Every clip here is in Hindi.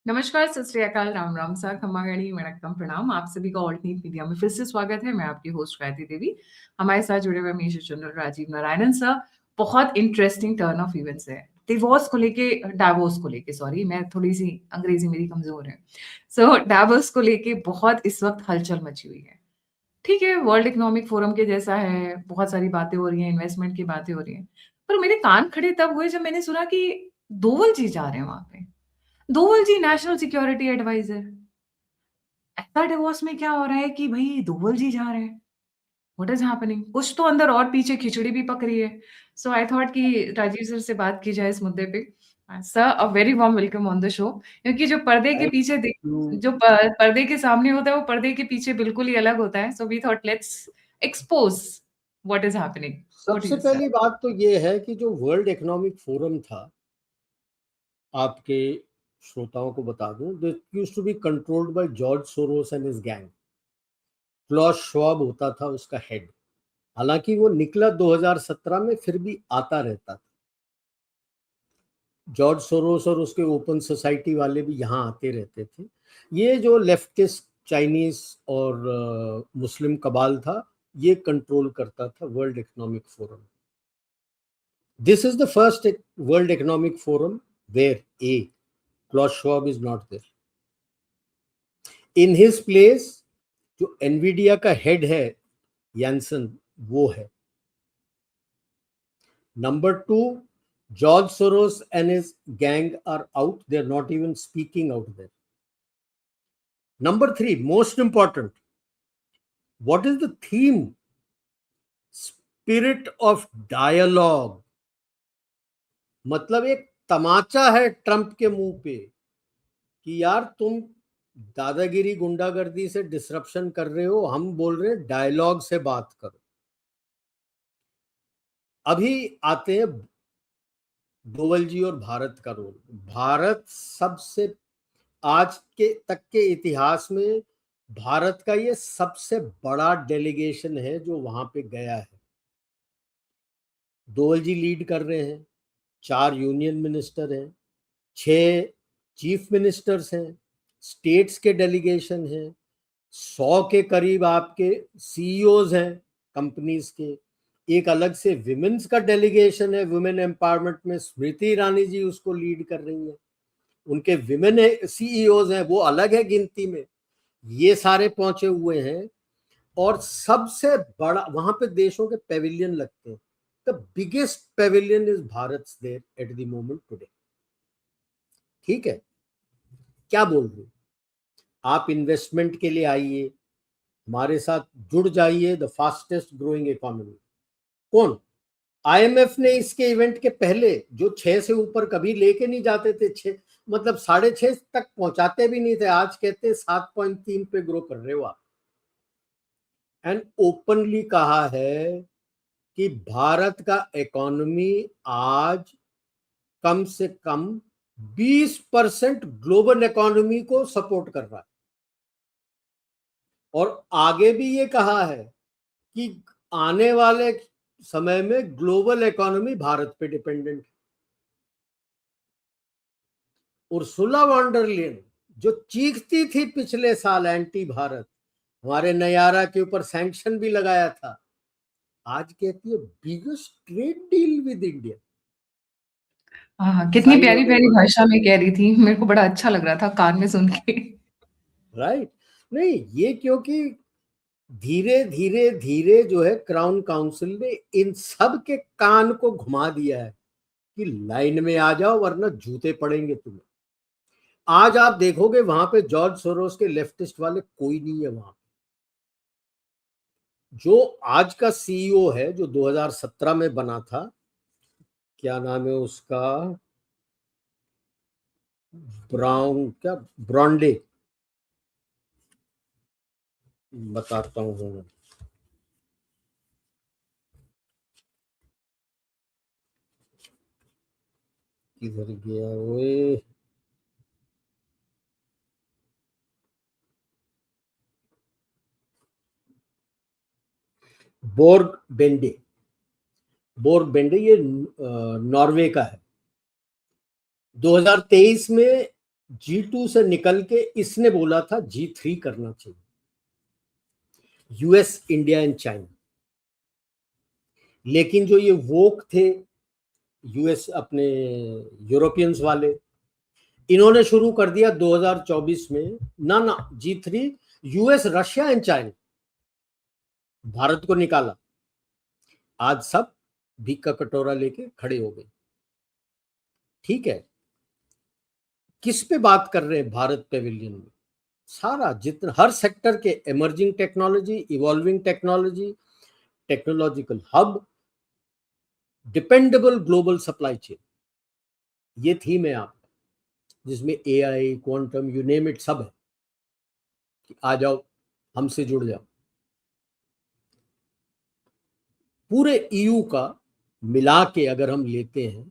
नमस्कार, सत श्री अकाल, राम राम सा, खमा गणी, वणक्कम, प्रणाम। आप सभी का ऑल्ट न्यूज मीडिया में फिर से स्वागत है। मैं आपकी होस्ट गायत्री देवी। हमारे साथ जुड़े हुए major general Rajiv Narayanan sir. बहुत इंटरेस्टिंग टर्न ऑफ इवेंट्स है डावोस को लेके, सॉरी मैं थोड़ी सी अंग्रेजी मेरी कमजोर है। सो डावोस को लेके बहुत इस वक्त हलचल मची हुई है। ठीक है, वर्ल्ड इकोनॉमिक फोरम के जैसा है, बहुत सारी बातें हो रही हैं, इन्वेस्टमेंट की बातें हो रही हैं। पर मेरे कान खड़े तब हुए जब मैंने सुना कि दोवल जी जा रहे हैं वहां पे। दोवल जी नेशनल सिक्योरिटी एडवाइजर। ऐसा डिवोर्स में क्या हो रहा है कि भाई दोवल जी जा रहे हैं? What is happening? कुछ तो अंदर और पीछे खिचड़ी भी पक रही है। सो आई थॉट कि राजीव सर से बात की जाए इस मुद्दे पे। Sir, a very warm welcome on the show. क्योंकि जो पर्दे के थैंक पीछे यू। पर्दे के सामने होता है वो पर्दे के पीछे बिल्कुल ही अलग होता है। So we thought let's expose what is happening. Over to सबसे यू सर। पहली बात तो ये है कि जो वर्ल्ड इकोनॉमिक फोरम था, आपके श्रोताओं को बता दूं, this used to be controlled by George Soros and his gang. Klaus Schwab होता था उसका हेड। हालांकि वो निकला 2017 में, फिर भी आता रहता था। जॉर्ज सोरोस और उसके ओपन सोसाइटी वाले भी यहाँ आते रहते थे। ये जो लेफ्टिस्ट चाइनीज और मुस्लिम कबाल था, ये कंट्रोल करता था world economic forum. This is the first World Economic Forum where Klaus Schwab is not there. In his place, जो एनवीडिया का हेड है यानसन, वो है। Number 2, George Soros and his gang are out, they are not even speaking out there. Number 3, most important, what is the theme? Spirit of dialogue. मतलब एक तमाचा है ट्रंप के मुंह पे कि यार तुम दादागिरी गुंडागर्दी से डिसरप्शन कर रहे हो, हम बोल रहे हैं डायलॉग से बात करो। अभी आते हैं डोवल जी और भारत का रोल। भारत सबसे, आज के तक के इतिहास में भारत का ये सबसे बड़ा डेलीगेशन है जो वहां पे गया है। डोवल जी लीड कर रहे हैं, 4 यूनियन मिनिस्टर हैं, 6 चीफ मिनिस्टर्स हैं, स्टेट्स के डेलीगेशन हैं, 100 के करीब आपके सीईओज हैं कंपनीज के। एक अलग से विमेन्स का डेलीगेशन है, वुमेन एम्पावरमेंट में स्मृति ईरानी जी उसको लीड कर रही हैं। उनके विमेन सीईओज हैं, वो अलग है गिनती में। ये सारे पहुंचे हुए हैं। और सबसे बड़ा वहां पे देशों के पेविलियन लगते हैं। The biggest pavilion is Bharat there at the moment today. ठीक है, क्या बोल रहे हो? आप इन्वेस्टमेंट के लिए आइए, हमारे साथ जुड़ जाइए, द फास्टेस्ट ग्रोइंग इकोनॉमी। कौन? आईएमएफ ने इसके इवेंट के पहले, जो 6 से ऊपर कभी लेके नहीं जाते थे, 6 मतलब 6.5 तक पहुंचाते भी नहीं थे, आज कहते 7.3 पे ग्रो कर रहे हो आप। एंड ओपनली कहा है कि भारत का इकोनॉमी आज कम से कम 20% ग्लोबल इकोनॉमी को सपोर्ट कर रहा है। और आगे भी ये कहा है कि आने वाले समय में ग्लोबल इकोनॉमी भारत पे डिपेंडेंट है। उर्सुला वॉन्डर जो चीखती थी पिछले साल एंटी भारत, हमारे नयारा के ऊपर सैंक्शन भी लगाया था, आज कहती है biggest trade deal with India. हाँ, कितनी साइन प्यारी होने प्यारी वाला। भाषा में कह रही थी, मेरे को बड़ा अच्छा लग रहा था कान में सुन के। राइट। नहीं, ये क्योंकि धीरे धीरे धीरे जो है क्राउन काउंसिल ने इन सब के कान को घुमा दिया है कि लाइन में आ जाओ वरना जूते पड़ेंगे तुम्हें। आज आप देखोगे वहां पे जॉर्ज सोरोस के लेफ्टिस्ट वाले कोई नहीं है वहां। जो आज का सीईओ है, जो 2017 में बना था, क्या नाम है उसका, ब्राउन, क्या, ब्रॉन्डे, बताता हूँ। किधर गया वो? बोर्ग बेंडे। बोर्ग बेंडे, ये नॉर्वे का है। 2023 में G2 से निकल के इसने बोला था G3 करना चाहिए, यूएस, इंडिया एंड चाइना। लेकिन जो ये वोक थे यूएस, अपने यूरोपियंस वाले, इन्होंने शुरू कर दिया 2024 में, ना G3 US, Russia and China, Bharat को निकाला। आज सब भीख का कटोरा लेके खड़े हो गए। ठीक है, किस पे बात कर रहे हैं भारत पेविलियन में? सारा जितना, हर सेक्टर के, emerging technology, evolving technology, technological hub, dependable global supply chain, ये थीम है आपका, जिसमें AI, quantum, you name it, सब है कि आ जाओ, हमसे जुड़ जाओ। पूरे ईयू का मिला के अगर हम लेते हैं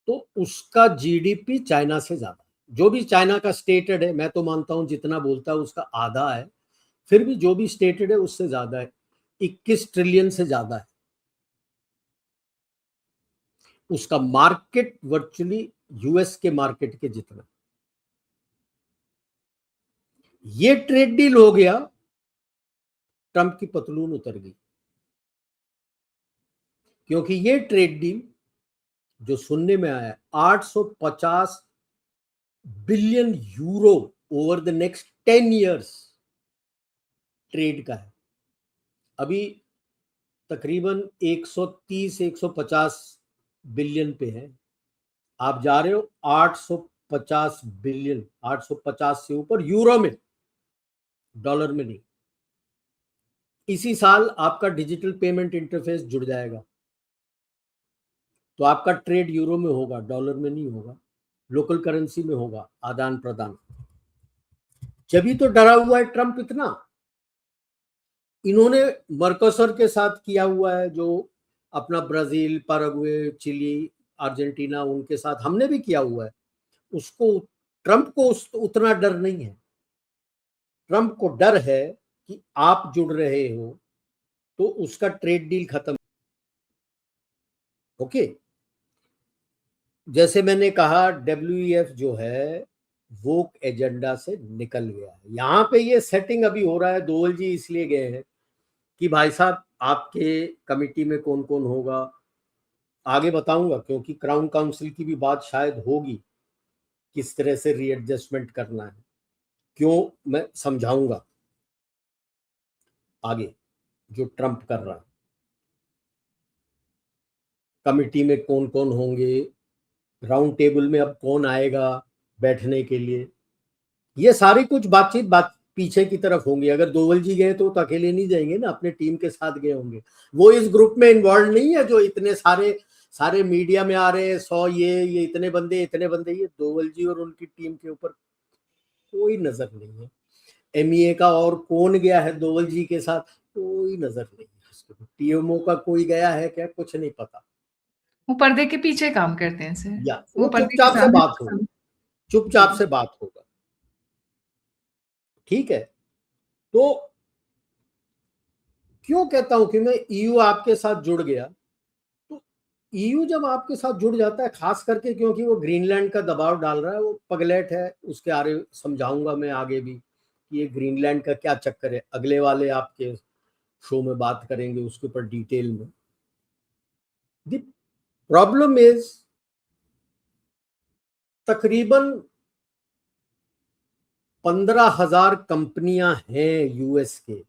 तो उसका जीडीपी चाइना से ज्यादा, जो भी चाइना का स्टेटेड है, मैं तो मानता हूं जितना बोलता है उसका आधा है, फिर भी जो भी स्टेटेड है उससे ज्यादा है, 21 ट्रिलियन से ज्यादा है उसका मार्केट, वर्चुअली यूएस के मार्केट के जितना। ये ट्रेड डील हो गया, ट्रंप की पतलून उतर गई, क्योंकि ये ट्रेड डील जो सुनने में आया 850 billion euro over the next 10 years trade का है। अभी तकरीबन 130-150 बिलियन पे है, आप जा रहे हो 850 बिलियन, 850 से ऊपर यूरो में, डॉलर में नहीं। इसी साल आपका डिजिटल पेमेंट इंटरफेस जुड़ जाएगा, तो आपका ट्रेड यूरो में होगा, डॉलर में नहीं होगा, लोकल करेंसी में होगा, आदान प्रदान। जब ही तो डरा हुआ है ट्रंप इतना। इन्होंने मर्कोसर के साथ किया हुआ है, जो अपना ब्राजील, पैराग्वे, चिली, अर्जेंटीना, उनके साथ हमने भी किया हुआ है। उसको, ट्रंप को उतना डर नहीं है। ट्रंप को डर है कि आप जुड़ रहे हो तो उसका ट्रेड डील खत्म। ओके, जैसे मैंने कहा, WEF जो है वो एजेंडा से निकल गया है। यहाँ पे ये सेटिंग अभी हो रहा है, दोवल जी इसलिए गए हैं कि भाई साहब आपके कमिटी में कौन कौन होगा, आगे बताऊंगा, क्योंकि क्राउन काउंसिल की भी बात शायद होगी, किस तरह से रीएडजस्टमेंट करना है, क्यों, मैं समझाऊंगा आगे। जो ट्रंप कर रहा है, कमिटी में कौन कौन होंगे, राउंड टेबल में अब कौन आएगा बैठने के लिए, ये सारी कुछ बात पीछे की तरफ होंगी। अगर दोवल जी गए तो अकेले नहीं जाएंगे ना, अपने टीम के साथ गए होंगे। वो इस ग्रुप में इन्वॉल्व नहीं है जो इतने सारे मीडिया में आ रहे हैं, 100 ये इतने बंदे, ये दोवल जी और उनकी टीम के ऊपर कोई नजर नहीं है। MEA का और कौन गया है दोवल जी के साथ, कोई नजर नहीं है उसके। TMO का कोई गया है क्या, कुछ नहीं पता। वो पर्दे के पीछे काम करते हैं सर, या वो वो पर्दे के चुपचाप से सामने बात होगी, चुपचाप से बात होगा। ठीक है, तो क्यों कहता हूं कि मैं EU आपके साथ जुड़ गया, तो EU जब आपके साथ जुड़ जाता है, खास करके क्योंकि वो ग्रीनलैंड का दबाव डाल रहा है, वो पगलेट है, उसके आगे समझाऊंगा मैं आगे भी कि ये ग्रीनलैंड का क्या चक्कर है। अगले वाले आपके शो में बात करेंगे उसके ऊपर डिटेल में। द प्रॉब्लम इज, तकरीबन 15,000 कंपनियां हैं यूएस के,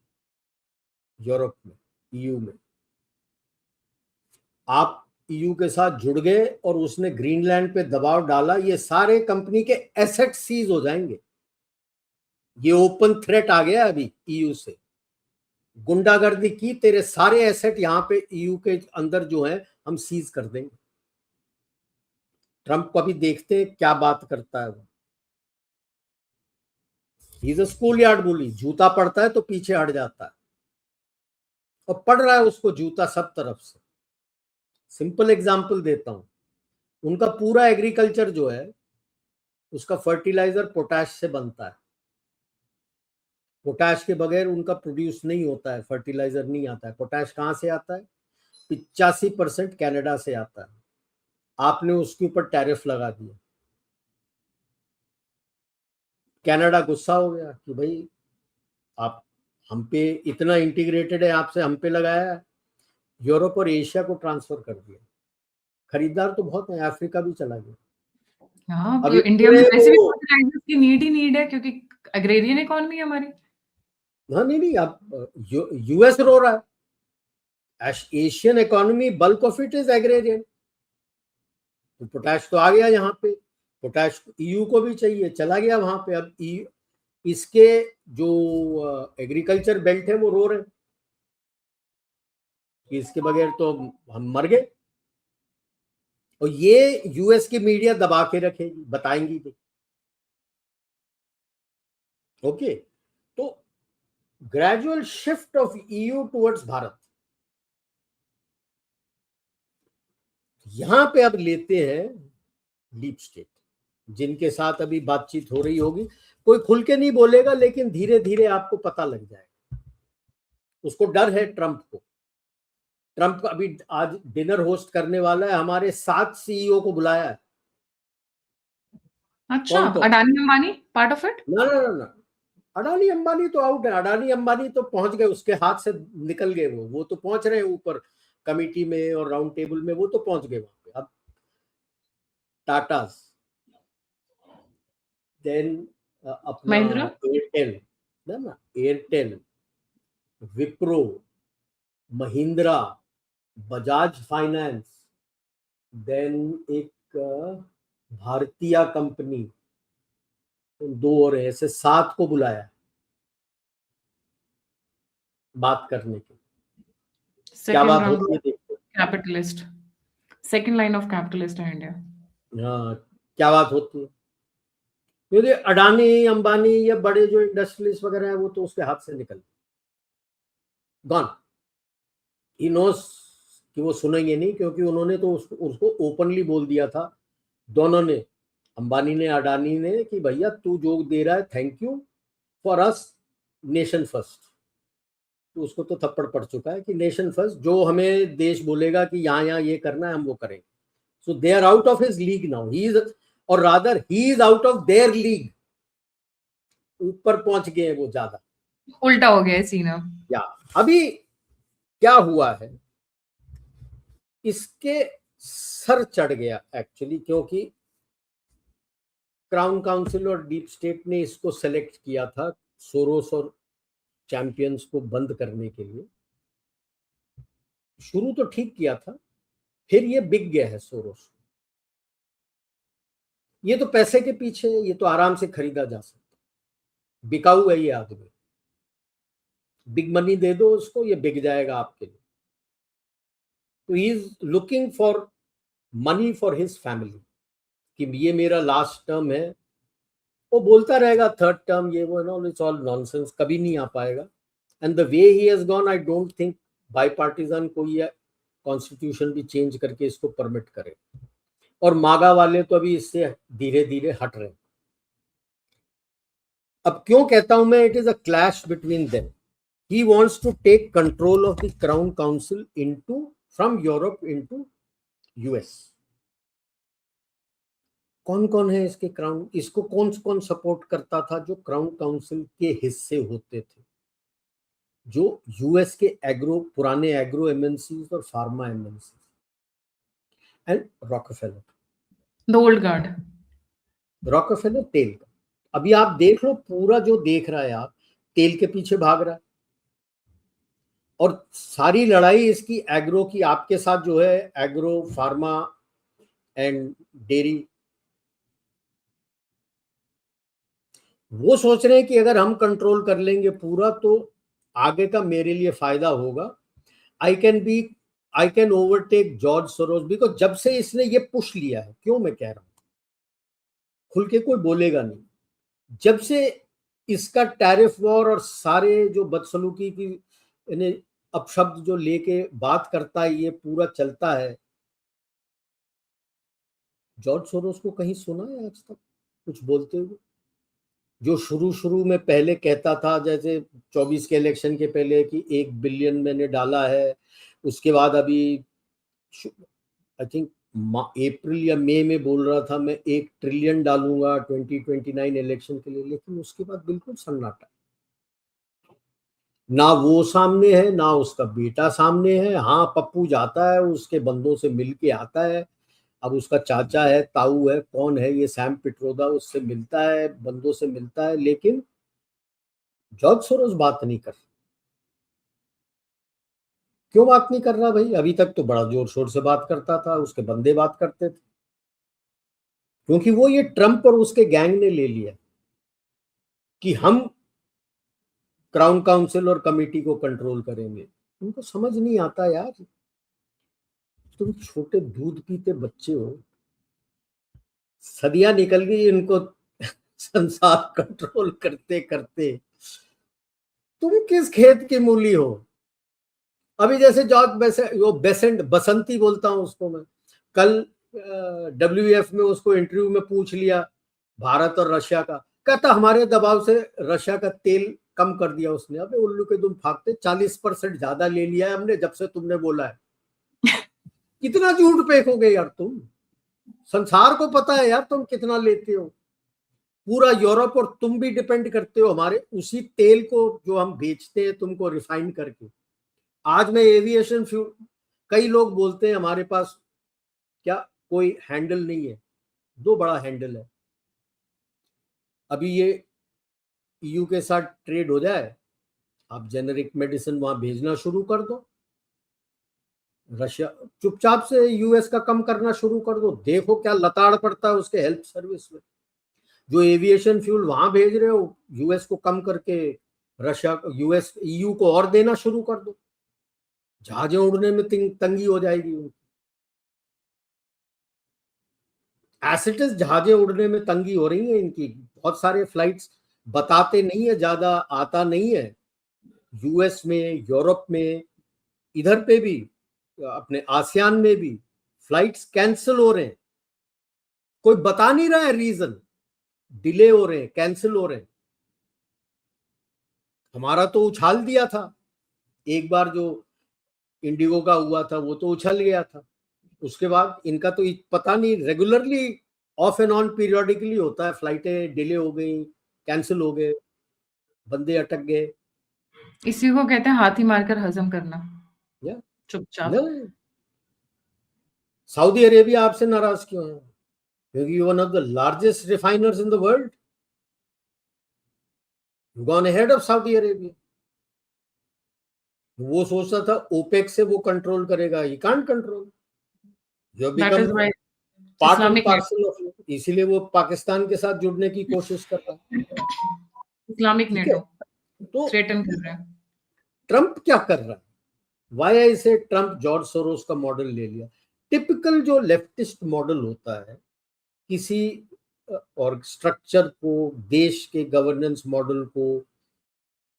यूरोप में, EU में। आप EU के साथ जुड़ गए और उसने ग्रीनलैंड पे दबाव डाला, ये सारे कंपनी के एसेट सीज हो जाएंगे। ये ओपन थ्रेट आ गया अभी EU से, गुंडागर्दी की, तेरे सारे एसेट यहाँ पे EU के अंदर जो है हम सीज कर देंगे। ट्रंप को अभी देखते हैं क्या बात करता है वो। He is a schoolyard bully, जूता पड़ता है तो पीछे हट जाता है, और पड़ रहा है उसको जूता सब तरफ से। सिंपल एग्जांपल देता हूं, उनका पूरा एग्रीकल्चर जो है उसका फर्टिलाइजर पोटैश से बनता है। पोटैश के बगैर उनका प्रोड्यूस नहीं होता है, फर्टिलाइजर नहीं आता है। पोटैश कहां से आता है? 85% कनाडा से आता है। आपने उसके ऊपर टैरिफ लगा दिया, कनाडा गुस्सा हो गया कि भाई आप हम पे इतना इंटीग्रेटेड है, आपसे हम पे लगाया है। यूरोप और एशिया को ट्रांसफर कर दिया। खरीदार तो बहुत है, अफ्रीका भी चला गया। हाँ, अब तो इंडिया में इसमें वैसे भी वो फर्टिलाइजर्स की नीड ही नीड है, क्योंकि एग्रेरियन इकोनॉमी है हमारी। हाँ, नहीं अब यूएस रो रहा है। Asian economy bulk of it is agrarian. तो पोटैश तो आ गया यहाँ पे, पोटैश ईयू को भी चाहिए, चला गया वहां पे। अब इसके जो एग्रीकल्चर बेल्ट है वो रो रहे हैं कि इसके बगैर तो हम मर गए। और ये यूएस की मीडिया दबा के रखेगी, बताएंगी नहीं। ओके, तो gradual shift of EU towards Bharat. यहां पे अब लेते हैं डीप स्टेट, जिनके साथ अभी बातचीत हो रही होगी। कोई खुल के नहीं बोलेगा, लेकिन धीरे धीरे आपको पता लग जाएगा। उसको डर है ट्रंप को। ट्रंप अभी आज डिनर होस्ट करने वाला है, हमारे 7 सीईओ को बुलाया है। अच्छा, कौन कौन? Adani Ambani part of it? ना ना ना ना, अडानी अंबानी तो आउट है। अडानी अंबानी तो पहुंच गए, उसके हाथ से निकल गए। वो तो पहुंच रहे हैं ऊपर कमिटी में और राउंड टेबल में, वो तो पहुंच गए वहां पे। अब टाटास, देन अपना महिंद्रा? एयरटेल, ना Airtel, Wipro, Mahindra, Bajaj finance, then एक भारतीय कंपनी, 2 और है, ऐसे 7 को बुलाया बात करने के। क्या सेकंड बात राउंड होती है देखते capitalist, second line of capitalist है इंडिया। हैं। हाँ, क्या बात होती है, क्योंकि अडानी अंबानी या बड़े जो इंडस्ट्रियलिस्ट वगैरह हैं वो तो उसके हाथ से निकल गॉन। ही नोस कि वो सुनेंगे नहीं, क्योंकि उन्होंने तो उसको ओपनली बोल दिया था, दोनों ने, अंबानी ने अडानी ने, कि भैया तू जो दे रहा है thank you, for us nation first. तो उसको तो थप्पड़ पड़ चुका है कि नेशन फर्स्ट, जो हमें देश बोलेगा कि यहाँ यहाँ ये करना है हम वो करेंगे। So they are out of his league now, he is, और rather he is out of their league. ऊपर पहुंच गए हैं वो ज्यादा। उल्टा हो गया है सीन अब। या अभी क्या हुआ है, इसके सर चढ़ गया एक्चुअली, क्योंकि क्राउन काउंसिल और डीप स्टेट ने इसको सेलेक्ट किया था सोरोस और चैंपियंस को बंद करने के लिए। शुरू तो ठीक किया था, फिर ये बिक गया है सोरोस। ये तो पैसे के पीछे है, ये तो आराम से खरीदा जा सकता है। बिकाऊ है ये आदमी, बिग मनी दे दो उसको, ये बिक जाएगा आपके लिए। तो he is looking for money for his family, कि ये मेरा लास्ट टर्म है। वो बोलता रहेगा थर्ड टर्म, ये वो, नो इट्स ऑल नॉनसेंस, कभी नहीं आ पाएगा। And the way he has gone, I don't think bipartisan कोई कॉन्स्टिट्यूशन भी चेंज करके इसको परमिट करे। और मागा वाले तो अभी इससे धीरे धीरे हट रहे हैं। अब क्यों कहता हूं मैं it is a clash between them. He wants to take control of the crown council into, from Europe into US. कौन कौन है इसके क्राउन, इसको कौन कौन सपोर्ट करता था जो क्राउन काउंसिल के हिस्से होते थे, जो यूएस के एग्रो, पुराने एग्रो एमएनसीज और pharma MNCs, and Rockefeller. The old guard. Rockefeller तेल का, अभी आप देख लो, पूरा जो देख रहा है आप, तेल के पीछे भाग रहा है। और सारी लड़ाई इसकी एग्रो की, आपके साथ जो है एग्रो, फार्मा एंड डेयरी। वो सोच रहे हैं कि अगर हम कंट्रोल कर लेंगे पूरा तो आगे का मेरे लिए फायदा होगा। I can overtake George Soros, because जब से इसने ये पुश लिया है, क्यों मैं कह रहा हूं, खुल के कोई बोलेगा नहीं। जब से इसका टैरिफ वॉर और सारे जो बदसलूकी की इन्हें अपशब्द जो लेके बात करता है, ये पूरा चलता है। जॉर्ज सोरोस को कहीं सुना है आज तक कुछ बोलते हुए? जो शुरू शुरू में पहले कहता था, जैसे 24 के इलेक्शन के पहले, कि 1 बिलियन मैंने डाला है, उसके बाद अभी आई थिंक अप्रैल या मई में बोल रहा था मैं 1 ट्रिलियन डालूंगा 2029 इलेक्शन के लिए, लेकिन उसके बाद बिल्कुल सन्नाटा। ना वो सामने है, ना उसका बेटा सामने है। हाँ, पप्पू जाता है, उसके बंदों से मिल के आता है। अब उसका चाचा है, ताऊ है, कौन है ये सैम पिट्रोदा, उससे मिलता है, बंदों से मिलता है, लेकिन जॉर्ज सोरोस बात नहीं कर। क्यों बात नहीं कर रहा भाई? अभी तक तो बड़ा जोर शोर से बात करता था, उसके बंदे बात करते थे। क्योंकि वो ये ट्रम्प और उसके गैंग ने ले लिया कि हम क्राउन काउंसिल और कमेटी को कंट्रोल करेंगे। उनको समझ नहीं आता यार, तुम छोटे दूध पीते बच्चे हो, सदियां निकल गई इनको संसार कंट्रोल करते करते। तुम किस खेत की मूली हो? अभी जैसे वो बेसेंट बसंती बोलता हूं उसको मैं, कल WEF में उसको इंटरव्यू में पूछ लिया भारत और रशिया का, कहता हमारे दबाव से रशिया का तेल कम कर दिया उसने। अबे उल्लू के दुम फाकते, 40% ज्यादा ले लिया है हमने जब से तुमने बोला है। कितना झूठ फेंकोगे यार तुम? संसार को पता है यार तुम कितना लेते हो। पूरा यूरोप और तुम भी डिपेंड करते हो हमारे उसी तेल को जो हम बेचते हैं तुमको रिफाइन करके। आज मैं एविएशन फ्यूल, कई लोग बोलते हैं हमारे पास क्या कोई हैंडल नहीं है। दो बड़ा हैंडल है। अभी ये EU के साथ ट्रेड हो जाए, आप जेनेरिक मेडिसिन वहां भेजना शुरू कर दो, रशिया चुपचाप से US का कम करना शुरू कर दो, देखो क्या लताड़ पड़ता है उसके हेल्थ सर्विस में। जो एविएशन फ्यूल वहां भेज रहे हो US को कम करके रशिया US EU को और देना शुरू कर दो, जहाजें उड़ने में तंगी हो जाएगी उनकी। एसिटिस जहाजें उड़ने में तंगी हो रही है इनकी, बहुत सारे फ्लाइट्स बताते नहीं है, ज्यादा आता नहीं है। US में, यूरोप में, इधर पे भी, अपने आसियान में भी फ्लाइट्स कैंसिल हो रहे हैं। कोई बता नहीं रहा है रीजन, डिले हो रहे हैं, कैंसिल हो रहे हैं। हमारा तो उछाल दिया था एक बार, जो इंडिगो का हुआ था वो तो उछल गया था। उसके बाद इनका तो पता नहीं, regularly of and on periodically होता है, फ्लाइटें डिले हो गई, कैंसिल हो गए, बंदे अटक गए। इसी को कहते हैं हाथी मारकर हजम करना, या चुपचाप। नहीं, सऊदी अरेबिया आपसे नाराज क्यों है? क्योंकि one of the largest refiners in the world, gone ahead of Saudi Arabia. वो सोचता था ओपेक से वो कंट्रोल करेगा, ही कांट कंट्रोल, जो that become is why part and Islamic net, parcel of, इसीलिए वो पाकिस्तान के साथ जुड़ने की कोशिश कर रहा है। इस्लामिक ठीक है, नेटो तो थ्रेटन कर रहे हैं। ट्रम्प क्या कर रहा है? वाई आई से ट्रम्प जॉर्ज सोरोस का मॉडल ले लिया। टिपिकल जो लेफ्टिस्ट मॉडल होता है किसी और स्ट्रक्चर को, देश के गवर्नेंस मॉडल को,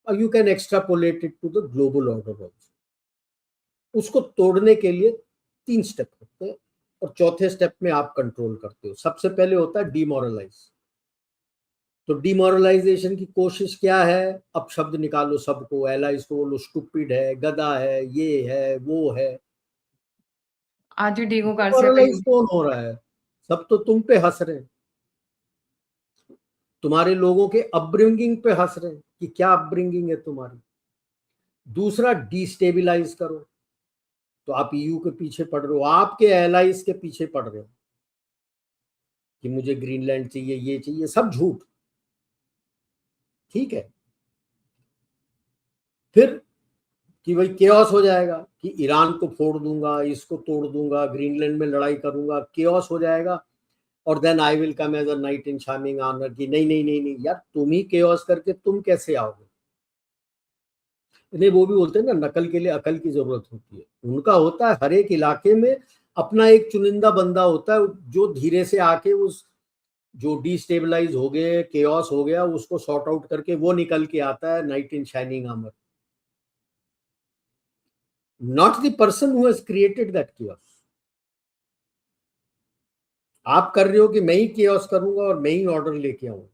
you can extrapolate it to the global order also. उसको तोड़ने के लिए 3 स्टेप होते हैं और चौथे स्टेप में आप कंट्रोल करते हो। सबसे पहले होता है डिमोरलाइज। तो डिमोरलाइजेशन की कोशिश क्या है? अब शब्द निकालो सबको, एलाइज को बोलो स्टूपिड है, गधा है, ये है, वो है। आज ही डीगो गार्सिया का डिमोरलाइज कौन हो रहा है? सब तो तुम पे हंस रहे हैं, तुम्हारे लोगों के अपब्रिंगिंग पे हंस रहे हैं कि क्या अपब्रिंगिंग है तुम्हारी। दूसरा, डिस्टेबिलाइज करो। तो आप EU के पीछे पड़ रहे हो, आपके एलाइज के पीछे पड़ रहे हो कि मुझे ग्रीनलैंड चाहिए, ये चाहिए, सब झूठ। ठीक है, फिर कि भाई केओस हो जाएगा कि ईरान को फोड़ दूंगा, इसको तोड़ दूंगा, ग्रीनलैंड में लड़ाई करूंगा, केओस हो जाएगा। और then I will come as a knight in shining armour कि नहीं नहीं नहीं नहीं यार, तुम ही केओस करके तुम कैसे आओगे? नहीं, वो भी बोलते हैं ना, नकल के लिए अकल की जरूरत होती है। उनका होता है हर एक इलाके में अपना एक चुनिंदा बंदा होता है जो धीरे से आके उस, जो डिस्टेबलाइज हो गए, केओस हो गया, उसको सॉर्ट आउट करके वो निकल के आता है night in shining armour. Not the person who has created that chaos. आप कर रहे हो कि मैं ही केओस करूंगा और मैं ही ऑर्डर लेके आऊंगा।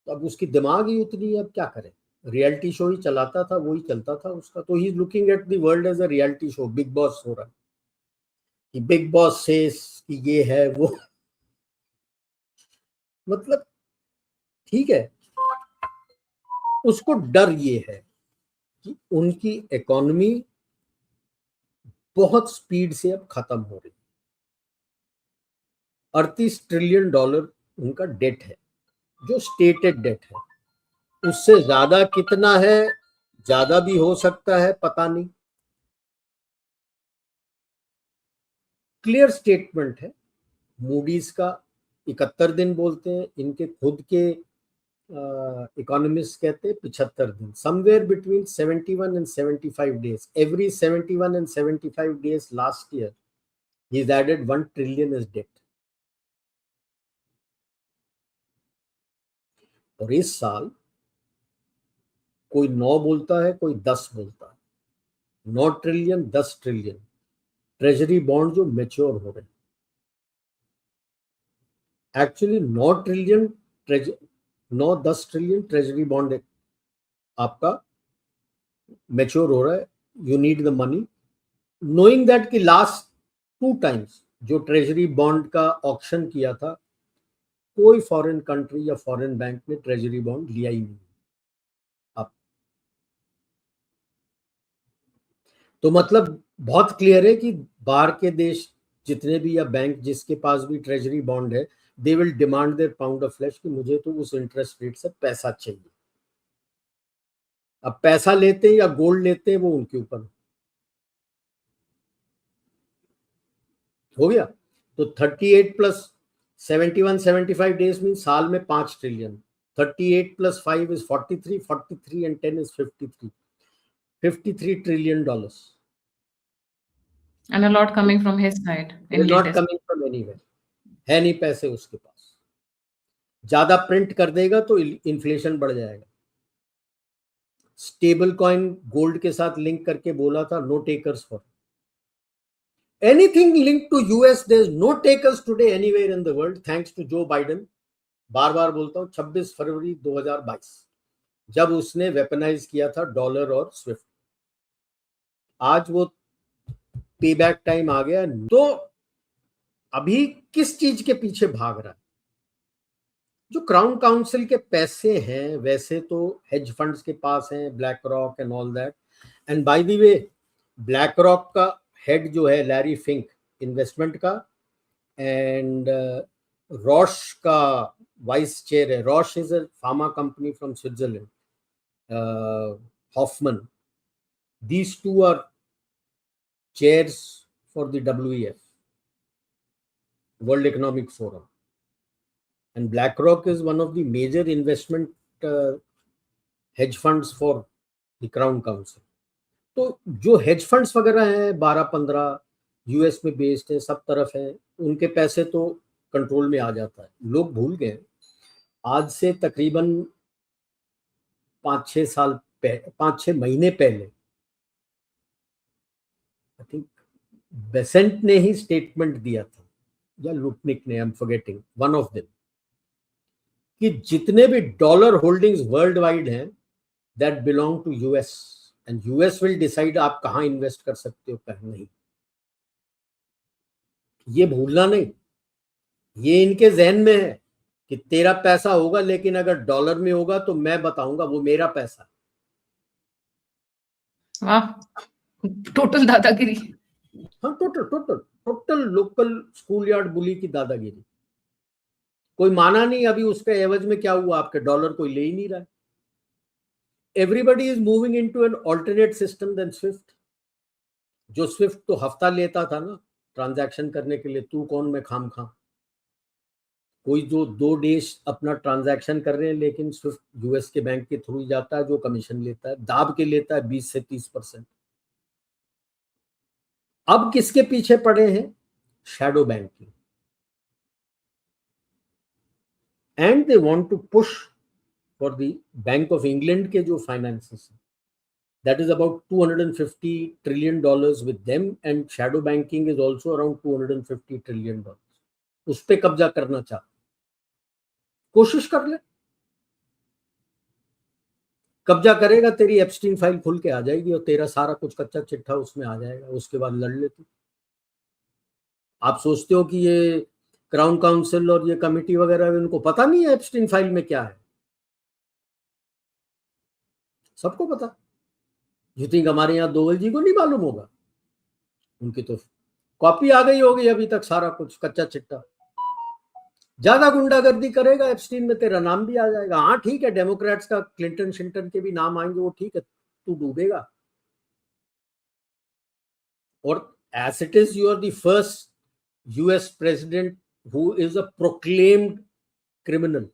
तो अब उसकी दिमाग ही उतनी है, अब क्या करें? रियलिटी शो ही चलाता था, वही चलता था उसका। तो he is looking at the world as a reality show, big boss हो रहा है। कि बिग बॉस सेस कि ये है वो। मतलब ठीक है, उसको डर ये है कि उनकी इकोनॉमी बहुत स्पीड से अब खत्म हो रही है। 38 ट्रिलियन डॉलर उनका डेट है, जो स्टेटेड डेट है। उससे ज्यादा कितना है, ज्यादा भी हो सकता है, पता नहीं। क्लियर स्टेटमेंट है मूडीज का। 71 दिन बोलते हैं, इनके खुद के इकोनॉमिस्ट कहते हैं 75 दिन, somewhere between 71 and 75 days. Every 71 and 75 days last year he's added 1 trillion as debt. और इस साल कोई 9 बोलता है, कोई 10 बोलता है। 9 ट्रिलियन, 10 ट्रिलियन ट्रेजरी बॉन्ड जो मेच्योर हो रहे हैं। एक्चुअली 9-10 ट्रिलियन ट्रेजरी बॉन्ड आपका मेच्योर हो रहा है। You need the money, knowing that कि लास्ट 2 टाइम्स जो ट्रेजरी बॉन्ड का ऑक्शन किया था, कोई फॉरेन कंट्री या फॉरेन बैंक ने ट्रेजरी बॉन्ड लिया ही नहीं। अब तो मतलब बहुत क्लियर है कि बाहर के देश जितने भी या बैंक जिसके पास भी ट्रेजरी बॉन्ड है, they will demand their pound of flesh कि मुझे तो उस इंटरेस्ट रेट से पैसा चाहिए। अब पैसा लेते हैं या गोल्ड लेते हैं वो उनके ऊपर हो गया। तो 38 प्लस 71-75 डेज मीन साल में 5 trillion. 38 plus 5 is 43, 43 and 10 is 53. 53 trillion dollars. And a lot coming from his side in Not latest. coming from anywhere. है नहीं पैसे उसके पास। ज्यादा प्रिंट कर देगा तो इन्फ्लेशन बढ़ जाएगा। स्टेबल कॉइन गोल्ड के साथ लिंक करके बोला था no takers for anything linked to US. There is no takers today anywhere in the world thanks to Joe Biden. बार बार बोलता हूं, 26 फरवरी 2022 जब उसने वेपनाइज किया था डॉलर और स्विफ्ट। आज वो पे बैक टाइम आ गया। तो अभी किस चीज के पीछे भाग रहा है? जो क्राउन काउंसिल के पैसे हैं वैसे तो हेज फंड्स के पास हैं, black rock and all that. And by the way black rock का हेड जो है लैरी फिंक इन्वेस्टमेंट का, एंड रॉश का वाइस चेयर है। Roche is a pharma company from Switzerland, Hoffman. These two are chairs for the WEF, World Economic Forum. And BlackRock is one of the major investment hedge funds for the Crown Council. तो जो hedge funds वगैरह हैं 12-15 यूएस में बेस्ड है, सब तरफ है, उनके पैसे तो कंट्रोल में आ जाता है। लोग भूल गए, आज से तकरीबन 5-6 महीने पहले आई थिंक बेसेंट ने ही स्टेटमेंट दिया था या लुटनिक ने, I am forgetting, one of them, कि जितने भी डॉलर होल्डिंग्स वर्ल्ड वाइड हैं that belong to US, and US will decide आप कहां इन्वेस्ट कर सकते हो कहीं नहीं। ये भूलना नहीं, ये इनके जहन में है कि तेरा पैसा होगा लेकिन अगर डॉलर में होगा तो मैं बताऊंगा वो मेरा पैसा। वाह, टोटल दादागिरी। हाँ, टोटल लोकल स्कूल यार्ड बुली की दादागिरी। कोई माना नहीं, अभी उसके एवज में क्या हुआ, आपके डॉलर कोई ले ही नहीं रहा है। Everybody is moving into an alternate system then SWIFT. जो स्विफ्ट तो हफ्ता लेता था ना ट्रांजैक्शन करने के लिए, तू कौन मैं खाम खा। कोई जो 2 देश अपना ट्रांजैक्शन कर रहे हैं, लेकिन स्विफ्ट यूएस के बैंक के थ्रू ही जाता है, जो कमीशन लेता है दाब के लेता है 20 से 30%। अब किसके पीछे पड़े हैं? Shadow banking. And they want to push for the bank of England के जो फाइनेंसेस हैं, that is about $250 trillion with them, and shadow banking is also around $250 trillion. उस पे कब्जा करना चाहते, कोशिश कर ले, कब्जा करेगा तेरी एप्स्टीन फाइल खुल के आ जाएगी और तेरा सारा कुछ कच्चा चिट्ठा उसमें आ जाएगा, उसके बाद लड़ ले तू। आप सोचते हो कि ये क्राउन काउंसिल और ये कमिटी वगैरह उनको पता नहीं है एप्स्टीन फाइल में क्या है? सबको पता। यू थिंक हमारे यहाँ दोवल जी को नहीं मालूम होगा? उनकी तो कॉपी आ गई होगी अभी तक, सारा कुछ कच्चा चिट्टा। ज्यादा गुंडागर्दी करेगा एप्स्टीन में तेरा नाम भी आ जाएगा। हाँ ठीक है, डेमोक्रेट्स का क्लिंटन शिंटन के भी नाम आएंगे, वो ठीक है, तू डूबेगा। और as it is, you are the first US president who is a proclaimed criminal.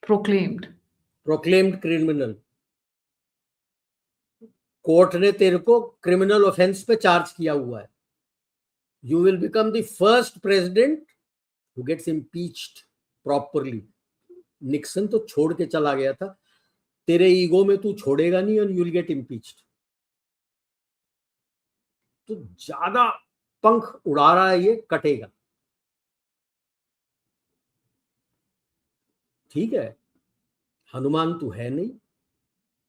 Proclaimed criminal. Court ने तेरे को क्रिमिनल ऑफेंस पे चार्ज किया हुआ है। You will become the first president who gets impeached properly. Nixon तो छोड़ के चला गया था, तेरे ईगो में तू छोड़ेगा नहीं और यू विल गेट इम्पीच्ड। तो ज्यादा पंख उड़ा रहा है, ये कटेगा। ठीक है, हनुमान तू है नहीं,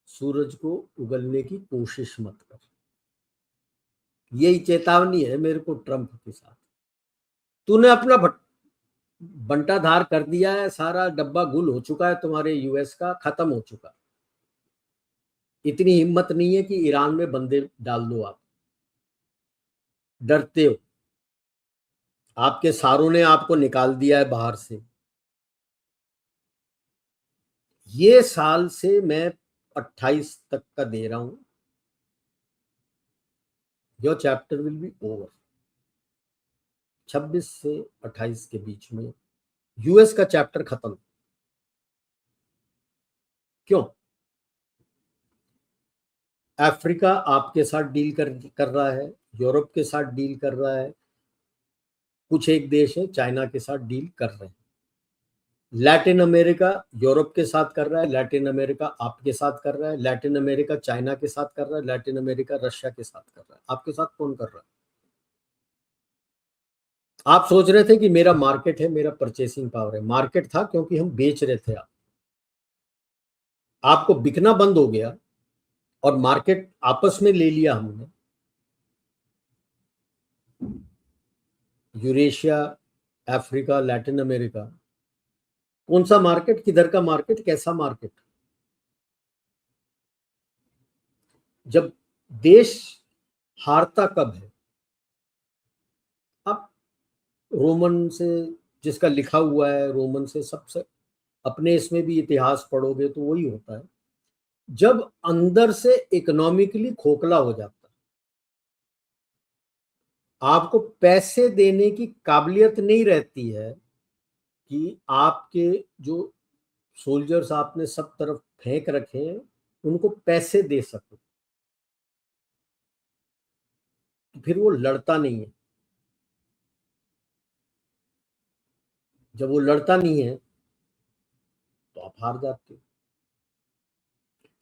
सूरज को उगलने की कोशिश मत कर। यही चेतावनी है मेरे को ट्रंप के साथ। तूने अपना बंटाधार कर दिया है, सारा डब्बा गुल हो चुका है तुम्हारे यूएस का, खत्म हो चुका। इतनी हिम्मत नहीं है कि ईरान में बंदे डाल दो आप। डरते हो। आपके सारों ने आपको निकाल दिया है बाहर से। ये साल से मैं 28 तक का दे रहा हूं, your chapter will be over. 26 से 28 के बीच में यूएस का चैप्टर खत्म। क्यों? अफ्रीका आपके साथ डील कर रहा है, यूरोप के साथ डील कर रहा है, कुछ एक देश है चाइना के साथ डील कर रहे हैं। लैटिन अमेरिका यूरोप के साथ कर रहा है, लैटिन अमेरिका आपके साथ कर रहा है, लैटिन अमेरिका चाइना के साथ कर रहा है, लैटिन अमेरिका रशिया के साथ कर रहा है। आपके साथ कौन कर रहा है? आप सोच रहे थे कि मेरा मार्केट है, मेरा परचेसिंग पावर है। मार्केट था क्योंकि हम बेच रहे थे। आपको बिकना बंद हो गया और मार्केट आपस में ले लिया हमने। यूरेशिया, अफ्रीका, लैटिन अमेरिका, कौन सा मार्केट, किधर का मार्केट, कैसा मार्केट? जब देश हारता कब है? आप रोमन से, जिसका लिखा हुआ है रोमन से, सबसे अपने इसमें भी इतिहास पढ़ोगे तो वही होता है। जब अंदर से इकोनॉमिकली खोखला हो जाता है, आपको पैसे देने की काबिलियत नहीं रहती है कि आपके जो सोल्जर्स आपने सब तरफ फेंक रखे हैं उनको पैसे दे सको, तो फिर वो लड़ता नहीं है। जब वो लड़ता नहीं है तो आप हार जाते हो।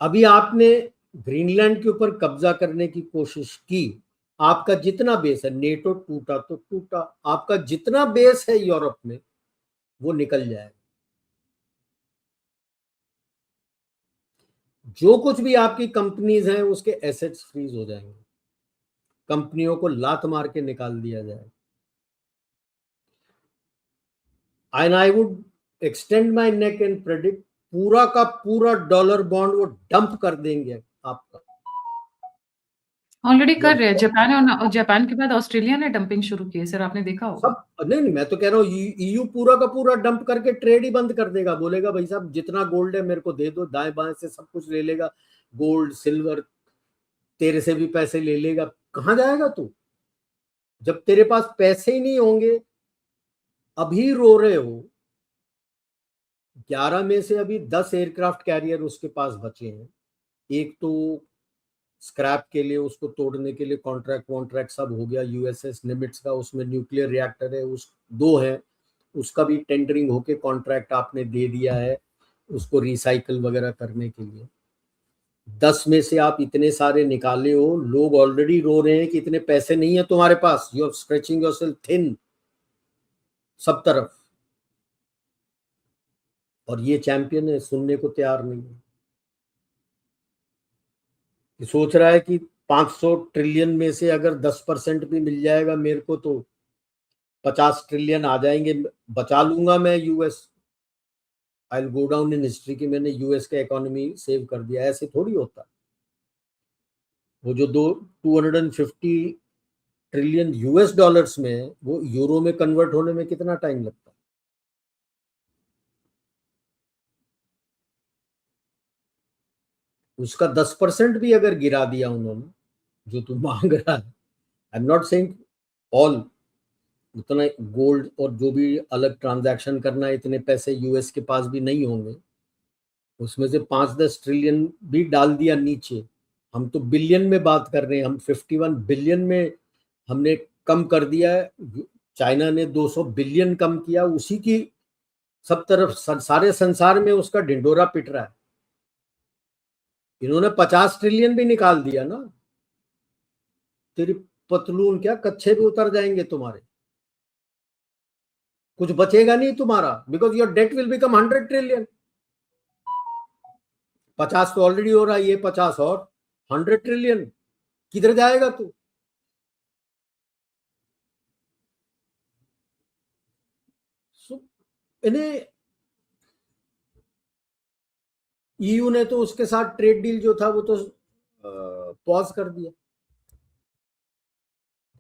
अभी आपने ग्रीनलैंड के ऊपर कब्जा करने की कोशिश की। आपका जितना बेस है, नेटो टूटा तो टूटा, आपका जितना बेस है यूरोप में वो निकल जाएगा। जो कुछ भी आपकी कंपनीज हैं उसके एसेट्स फ्रीज हो जाएंगे, कंपनियों को लात मार के निकाल दिया जाएगा। And I would extend my neck and predict, पूरा का पूरा डॉलर बॉन्ड वो डंप कर देंगे आपका। ऑलरेडी कर रहे हैं जापान, और जापान के बाद ऑस्ट्रेलिया ने डंपिंग शुरू की है सर, आपने देखा होगा। सब नहीं, मैं तो कह रहा हूँ ईयू पूरा का पूरा डंप करके ट्रेड ही बंद कर देगा। बोलेगा भाई साहब जितना गोल्ड है मेरे को दे दो, दाएं बाएं से सब कुछ ले लेगा, गोल्ड सिल्वर, तेरे से भी पैसे ले लेगा। कहाँ जाएगा तू जब तेरे पास पैसे ही नहीं होंगे? अभी रो रहे हो, 11 में से अभी 10 एयरक्राफ्ट कैरियर उसके पास बचे हैं। एक तो स्क्रैप के लिए, उसको तोड़ने के लिए कॉन्ट्रैक्ट सब हो गया। यूएसएस निमिट्स का, उसमें न्यूक्लियर रिएक्टर है, उस 2 है, उसका भी टेंडरिंग होके कॉन्ट्रैक्ट आपने दे दिया है उसको रिसाइकल वगैरह करने के लिए। 10 में से आप इतने सारे निकाले हो, लोग ऑलरेडी रो रहे हैं कि इतने पैसे नहीं है तुम्हारे पास। You are stretching yourself thin सब तरफ, और ये चैंपियन है, सुनने को तैयार नहीं है। सोच रहा है कि 500 ट्रिलियन में से अगर 10% भी मिल जाएगा मेरे को तो 50 ट्रिलियन आ जाएंगे, बचा लूंगा मैं US. I will go down in history कि मैंने यूएस का इकोनॉमी सेव कर दिया। ऐसे थोड़ी होता। वो जो 250 ट्रिलियन यूएस डॉलर्स में है, वो यूरो में कन्वर्ट होने में कितना टाइम लगता है? उसका 10% भी अगर गिरा दिया उन्होंने, जो तू मांग रहा है, I am not saying all, उतना गोल्ड और जो भी अलग ट्रांजैक्शन करना है, इतने पैसे यूएस के पास भी नहीं होंगे, उसमें से 5-10 ट्रिलियन भी डाल दिया नीचे। हम तो बिलियन में बात कर रहे हैं, हम 51 बिलियन में हमने कम कर दिया है। चाइना ने 200 बिलियन कम किया, उसी की सब तरफ सारे संसार में उसका ढिंडोरा पिट रहा है। इन्होंने 50 ट्रिलियन भी निकाल दिया ना, तेरी पतलून क्या कच्चे भी उतर जाएंगे तुम्हारे, कुछ बचेगा नहीं तुम्हारा, because your debt will become 100 trillion. 50 तो ऑलरेडी हो रहा है, ये 50 और 100 ट्रिलियन, किधर जाएगा तू? इन्हें ईयू ने तो उसके साथ ट्रेड डील जो था वो तो पॉज कर दिया।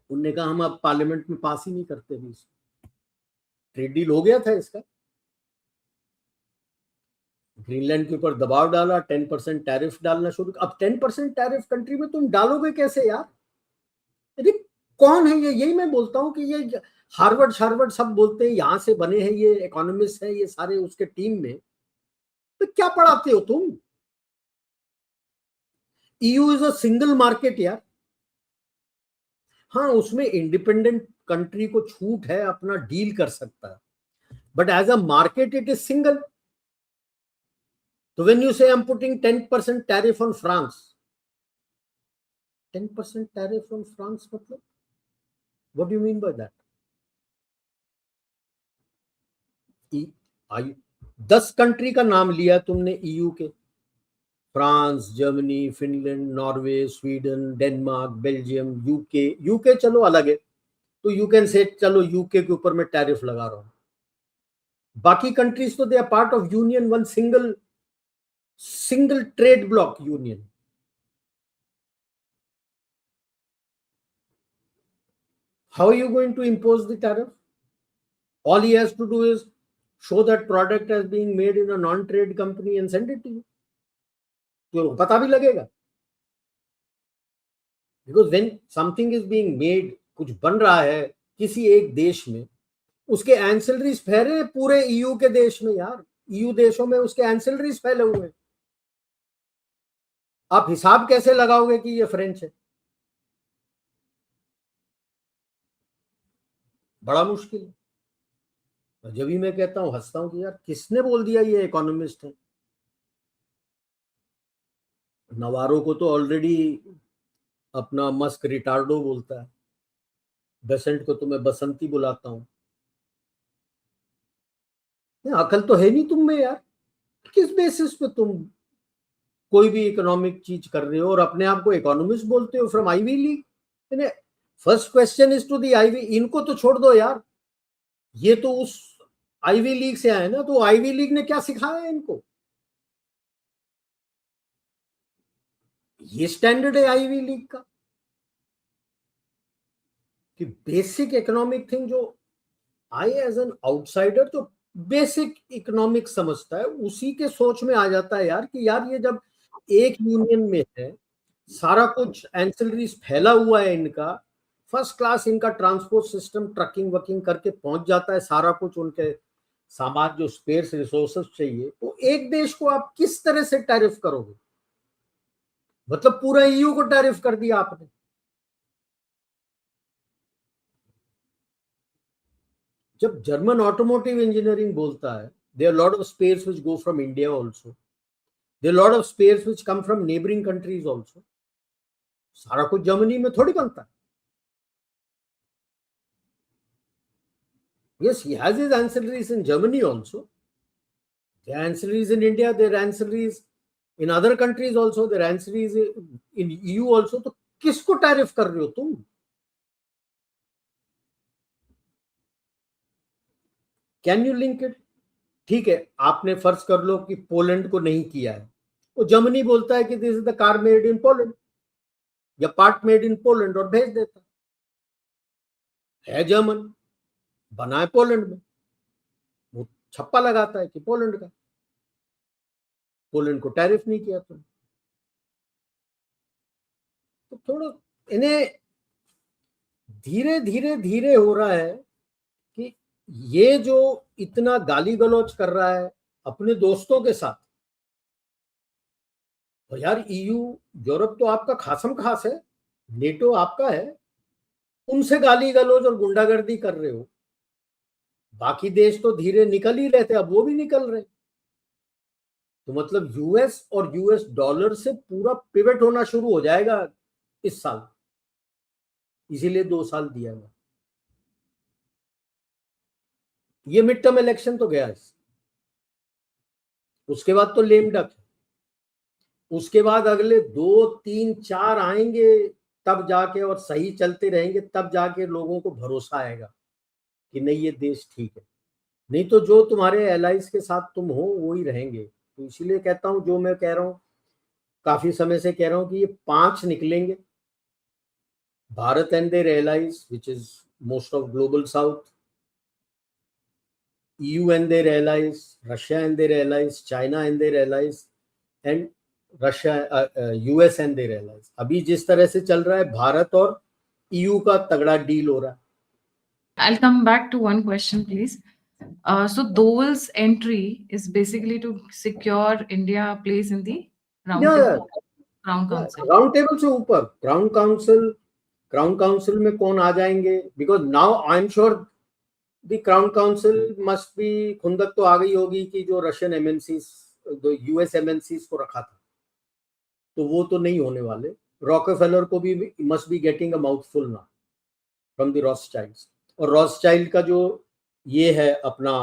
उनने कहा हम अब पार्लियामेंट में पास ही नहीं करते भी। ट्रेड डील हो गया था इसका, ग्रीनलैंड के ऊपर दबाव डाला, 10% टैरिफ डालना शुरू। अब 10% टैरिफ कंट्री में तुम डालोगे कैसे यार? अरे कौन है ये? यही मैं बोलता हूँ कि ये हार्वर्ड सब बोलते हैं यहां से बने हैं, ये इकोनॉमिस्ट हैं ये सारे उसके टीम में, तो क्या पढ़ाते हो तुम? EU is a single market यार। हाँ, उसमें इंडिपेंडेंट कंट्री को छूट है, अपना डील कर सकता है, but as a market it is single. So when you say I'm putting 10% tariff on France, 10% tariff on France मतलब what do you mean by that? 10 country का नाम लिया तुमने ईयू के, France, Germany, Finland, Norway, Sweden, Denmark, Belgium, UK चलो अलग है, तो यू कैन से चलो यूके के ऊपर मैं टैरिफ लगा रहा हूं। बाकी कंट्रीज तो they are part of union, one single trade block union. How are you going to impose the tariff? All he has to do is show that product as being made in a non-trade company and send it to you. तो पता भी लगेगा, because when something is being made, कुछ बन रहा है किसी एक देश में, उसके एंसिलरीज फैले हैं पूरे ईयू के देश में यार। ईयू देशों में उसके एंसिलरीज फैले हुए हैं। आप हिसाब कैसे लगाओगे कि ये फ्रेंच है? बड़ा मुश्किल है। जब भी मैं कहता हूं, हंसता हूं कि यार किसने बोल दिया ये इकोनॉमिस्ट है? नवारो को तो ऑलरेडी अपना मस्क रिटार्डो बोलता है, बेसेंट को तो मैं बसंती बुलाता हूं। अकल तो है नहीं तुम में यार। किस बेसिस पे तुम कोई भी इकोनॉमिक चीज कर रहे हो और अपने आप को इकोनॉमिस्ट बोलते हो from Ivy League? First question is to the Ivy. इनको तो छोड़ दो यार, ये तो उस आईवी लीग से आए ना, तो आईवी लीग ने क्या सिखाया है इनको? ये स्टैंडर्ड है आईवी लीग का कि बेसिक इकोनॉमिक थिंग जो आई एज एन आउटसाइडर जो बेसिक इकोनॉमिक समझता है, उसी के सोच में आ जाता है यार कि यार ये जब एक यूनियन में है, सारा कुछ एंसिलरीज फैला हुआ है, इनका फर्स्ट क्लास, इनका ट्रांसपोर्ट सिस्टम ट्रकिंग वकिंग करके पहुंच जाता है सारा कुछ, उनके सामान जो स्पेयर्स रिसोर्सेस चाहिए, तो एक देश को आप किस तरह से टैरिफ करोगे? मतलब पूरा ईयू को टैरिफ कर दिया आपने। जब जर्मन ऑटोमोटिव इंजीनियरिंग बोलता है, there lot of spares which go from India also, there lot of spares which come from neighbouring countries also. सारा कुछ जर्मनी में थोड़ी बनता है। Yes, he has his ancillaries in Germany also. There are ancillaries in India, there are ancillaries in other countries also, there are ancillaries in EU also. तो किसको टैरिफ कर रहे हो तुम? Can you link it? ठीक है, आपने फर्ज कर लो कि पोलैंड को नहीं किया है, वो जर्मनी बोलता है कि this is the car made in Poland या पार्ट मेड इन पोलैंड और भेज देता है जर्मन, बना है पोलैंड में, वो छप्पा लगाता है कि पोलैंड का, पोलैंड को टैरिफ नहीं किया तुम। तो थोड़ा इन्हें धीरे धीरे धीरे हो रहा है कि ये जो इतना गाली गलौज कर रहा है अपने दोस्तों के साथ, और यार ईयू यूरोप तो आपका खासम खास है, नेटो आपका है, उनसे गाली गलौज और गुंडागर्दी कर रहे हो। बाकी देश तो धीरे निकल ही रहे थे, अब वो भी निकल रहे। तो मतलब यूएस और यूएस डॉलर से पूरा पिवट होना शुरू हो जाएगा इस साल, इसीलिए 2 साल दिया है। ये मिड टर्म इलेक्शन तो गया, उसके बाद तो लेम डक है, उसके बाद अगले 2 3 4 आएंगे, तब जाके और सही चलते रहेंगे, तब जाके लोगों को भरोसा आएगा कि नहीं ये देश ठीक है। नहीं तो जो तुम्हारे एलाइज के साथ तुम हो वो ही रहेंगे। तो इसीलिए कहता हूं, जो मैं कह रहा हूं, काफी समय से कह रहा हूं कि ये 5 निकलेंगे, Bharat and their allies which is most of global south, EU and their allies, Russia and their allies, China and their allies, and US and their allies. अभी जिस तरह से चल रहा है भारत और EU का तगड़ा डील हो रहा है। I'll come back to one question, please. So Dole's entry is basically to secure India a place in the Crown Council. Round table से ऊपर क्राउन काउंसिल में कौन आ जाएंगे? Because now I am sure the crown Council must be, खुंदक तो आ गई होगी कि जो रशियन एमएनसीज, जो यूएस एमएनसीज को रखा था, तो वो तो नहीं होने वाले। रॉकफेलर को भी must be getting a mouthful ना फ्रॉम द रॉथस्चाइल्ड्स। और रॉथस्चाइल्ड का जो ये है अपना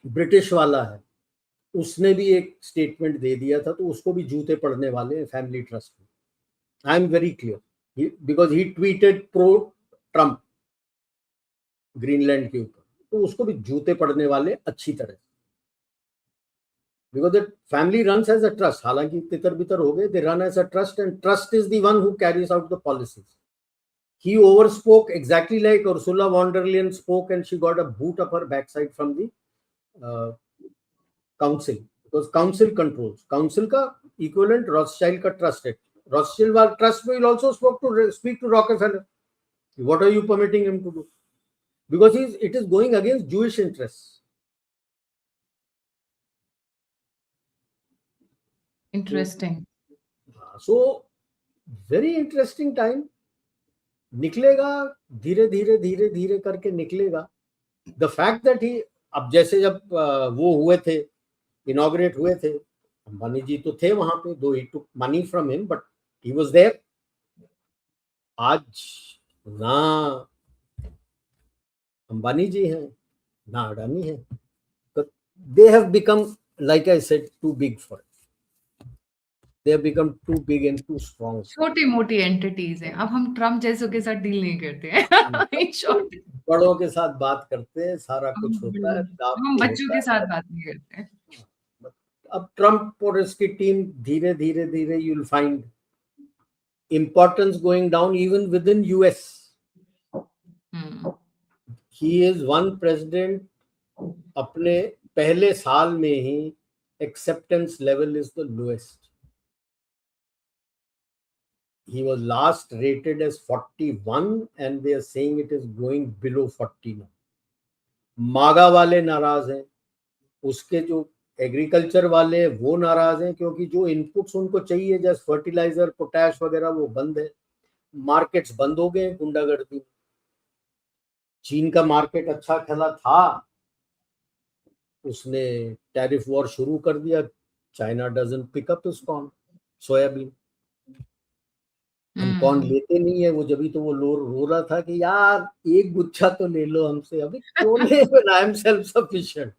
ब्रिटिश वाला है, उसने भी एक स्टेटमेंट दे दिया था, तो उसको भी जूते पड़ने वाले हैं फैमिली ट्रस्ट में। I am very clear, because he tweeted pro Trump Greenland के ऊपर, तो उसको भी जूते पड़ने वाले अच्छी तरह, because that family runs as a trust. हालांकि तितर बितर हो गए, they run as a trust, and trust is the one who carries out the policies. He overspoke exactly like Ursula von der Leyen spoke, and she got a boot up her backside from the council, because council controls. Council का equivalent Rothschild का trust है. Rothschild trust will also speak to Rockefeller. What are you permitting him to do? Because it is going against Jewish interests. Interesting. So very interesting time. निकलेगा धीरे धीरे धीरे धीरे करके निकलेगा। द फैक्ट दैट ही, अब जैसे जब वो हुए थे, इनॉग्रेट हुए थे, अंबानी जी तो थे वहां पे, though he took money from him, but he was there. आज ना अंबानी जी हैं ना अडानी है, they have become, like I said, too big for it. They have become too big and too strong. छोटी मोटी एंटिटीज हैं। अब हम ट्रम्प जैसों के साथ डील नहीं करते हैं। बड़ों के साथ बात करते हैं, सारा कुछ होता है। हम बच्चों के साथ बात नहीं करते हैं। अब ट्रम्प और इसकी टीम धीरे धीरे धीरे you will find importance going down even within US. He is one president, अपने पहले साल में ही acceptance level is the lowest. He was last rated as 41 and they are saying it is going below 40 now. मागा वाले नाराज हैं, उसके जो एग्रीकल्चर वाले वो नाराज हैं, क्योंकि जो इनपुट्स उनको चाहिए जैसे फर्टिलाइजर, पोटैश वगैरह, वो बंद है। मार्केट्स बंद हो गए गुंडागर्दी। चीन का मार्केट अच्छा खेला था, उसने टैरिफ वॉर शुरू कर दिया। China doesn't pick up his corn, soybean. हम कौन लेते नहीं है, वो जब तो वो रो रहा था कि यार एक गुच्छा तो ले लो हमसे, अभी क्यों ले, I am self sufficient.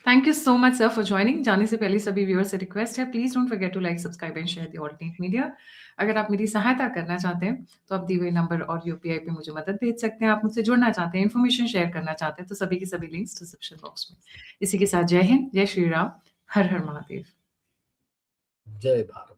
Thank you so much sir for joining. जाने से पहले सभी व्यूअर्स से रिक्वेस्ट है, please don't forget to like, subscribe and share the alternate media. अगर आप मेरी सहायता करना चाहते हैं तो आप दिए हुए नंबर और यूपीआई पे मुझे मदद भेज सकते हैं। आप मुझसे जुड़ना चाहते हैं, इन्फॉर्मेशन शेयर करना चाहते हैं, तो सभी के सभी लिंक्स डिस्क्रिप्शन बॉक्स में। इसी के साथ जय हिंद, जय श्री राम, हर हर महादेव। जय भारत।